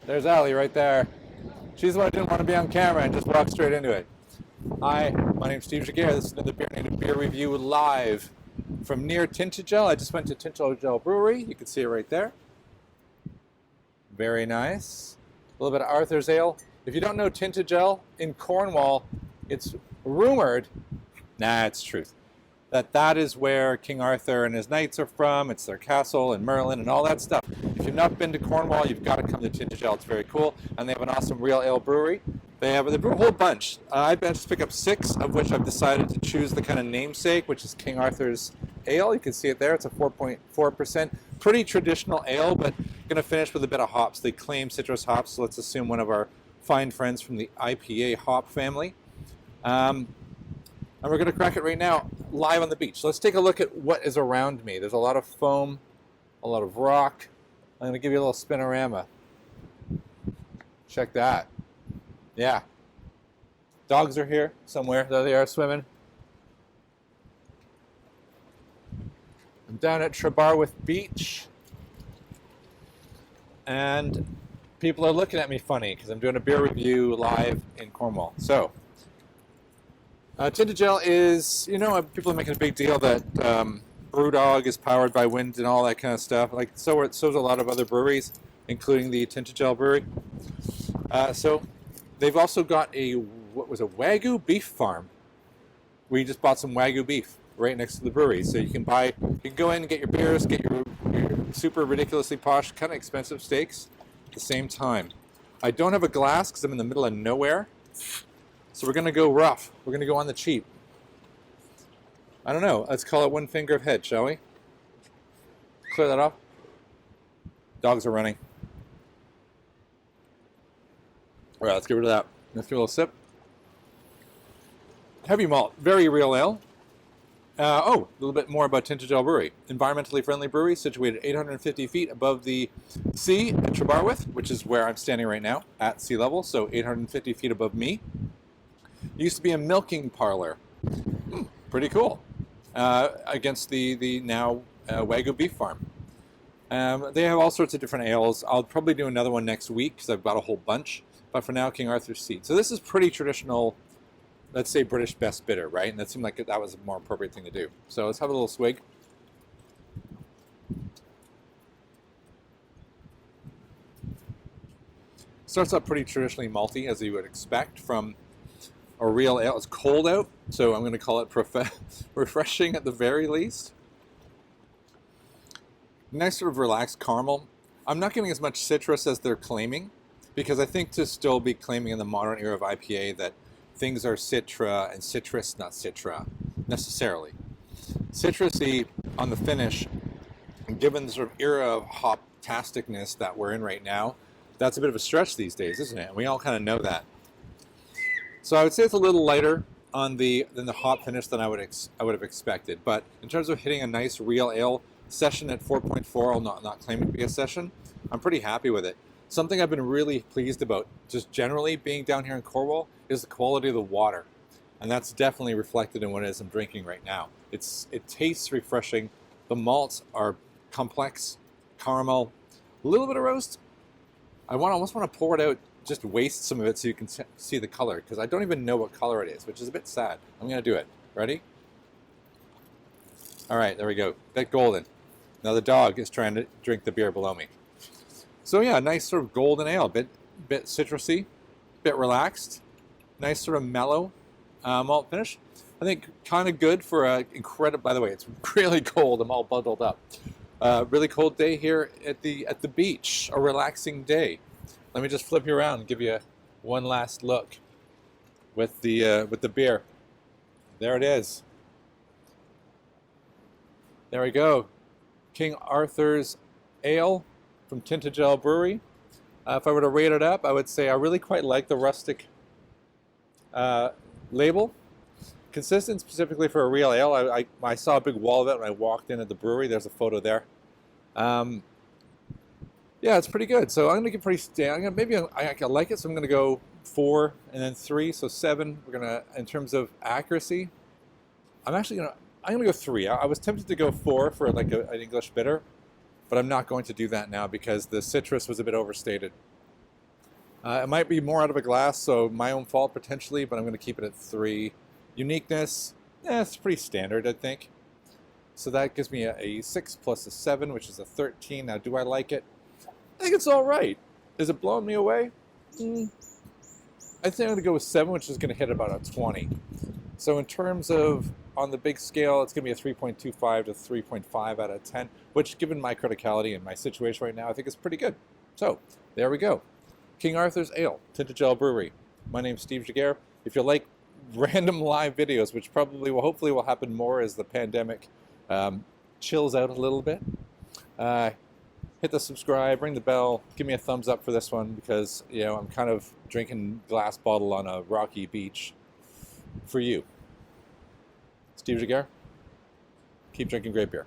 There's Allie right there. She's the one who didn't want to be on camera and just walked straight into it. Hi, my name's Steve Jaguar. This is another BeerNative Beer Review live from near Tintagel. I just went to Tintagel Brewery. You can see it right there. Very nice. A little bit of Arthur's Ale. If you don't know Tintagel in Cornwall, it's rumored, it's truth, that is where King Arthur and his knights are from. It's their castle and Merlin and all that stuff. If you've not been to Cornwall, you've got to come to Tintagel. It's very cool. And they have an awesome real ale brewery. They brew a whole bunch. I managed to pick up 6, of which I've decided to choose the kind of namesake, which is King Arthur's Ale. You can see it there. It's a 4.4%. Pretty traditional ale, but going to finish with a bit of hops. They claim citrus hops, so let's assume one of our fine friends from the IPA hop family. And we're going to crack it right now, live on the beach. Let's take a look at what is around me. There's a lot of foam, a lot of rock. I'm going to give you a little spinorama. Check that. Yeah. Dogs are here somewhere. There they are swimming. I'm down at Trebarwith Beach. And people are looking at me funny because I'm doing a beer review live in Cornwall. So, Tintagel is, people are making a big deal that Brewdog is powered by wind and all that kind of stuff. Like so's a lot of other breweries, including the Tintagel Brewery. So they've also got a Wagyu beef farm. We just bought some Wagyu beef right next to the brewery. So you can go in and get your beers, get your super ridiculously posh, kind of expensive steaks at the same time. I don't have a glass because I'm in the middle of nowhere. So we're going to go rough. We're going to go on the cheap. I don't know. Let's call it one finger of head, shall we? Clear that off. Dogs are running. All right, let's get rid of that. Let's give it a little sip. Heavy malt, very real ale. A little bit more about Tintagel Brewery. Environmentally friendly brewery situated 850 feet above the sea at Trebarwith, which is where I'm standing right now, at sea level, so 850 feet above me. It used to be a milking parlor. Pretty cool. Against the now Wagyu beef farm. They have all sorts of different ales. I'll probably do another one next week because I've got a whole bunch. But for now, King Arthur's Seat. So this is pretty traditional, let's say British best bitter, right? And that seemed like that was a more appropriate thing to do. So let's have a little swig. Starts out pretty traditionally malty, as you would expect from a real ale. It's cold out, so I'm going to call it refreshing at the very least. Nice sort of relaxed caramel. I'm not getting as much citrus as they're claiming, because I think to still be claiming in the modern era of IPA that things are citra and citrus, not citra, necessarily. Citrusy on the finish, and given the sort of era of hop-tasticness that we're in right now, that's a bit of a stretch these days, isn't it? And we all kind of know that. So I would say it's a little lighter than the hop finish than I would have expected. But in terms of hitting a nice real ale session at 4.4, not claiming to be a session, I'm pretty happy with it. Something I've been really pleased about, just generally being down here in Cornwall, is the quality of the water. And that's definitely reflected in what it is I'm drinking right now. It tastes refreshing. The malts are complex, caramel, a little bit of roast. I almost want to pour it out, just waste some of it so you can see the color, because I don't even know what color it is, which is a bit sad. I'm going to do it. Ready? All right, there we go. Bit golden. Now the dog is trying to drink the beer below me. So yeah, nice sort of golden ale, bit citrusy, bit relaxed, nice sort of mellow malt finish. I think kind of good for a incredible. By the way, it's really cold. I'm all bundled up. Really cold day here at the beach. A relaxing day. Let me just flip you around and give you one last look with the beer. There it is. There we go. King Arthur's Ale from Tintagel Brewery. If I were to rate it up, I would say I really quite like the rustic label. Consistent specifically for a real ale. I saw a big wall of it when I walked in at the brewery. There's a photo there. Yeah, it's pretty good. So I'm going to get pretty. I like it, so I'm going to go 4 and then 3, so 7. We're gonna, in terms of accuracy, I'm gonna go 3. I was tempted to go 4 for like an English bitter, but I'm not going to do that now because the citrus was a bit overstated. It might be more out of a glass, so my own fault potentially, but I'm going to keep it at 3. Uniqueness, it's pretty standard, I think. So that gives me a 6 plus a 7, which is a 13. Now, do I like it? I think it's all right. Is it blowing me away? I think I'm going to go with 7, which is going to hit about a 20. So in terms of, on the big scale, it's going to be a 3.25 to 3.5 out of 10, which given my criticality and my situation right now, I think is pretty good. So there we go. King Arthur's Ale, Tintagel Brewery. My name's Steve Jaguar. If you like random live videos, which probably will, hopefully will happen more as the pandemic chills out a little bit, hit the subscribe, ring the bell, give me a thumbs up for this one because, you know, I'm kind of drinking glass bottle on a rocky beach for you. Steve Jaguar, keep drinking great beer.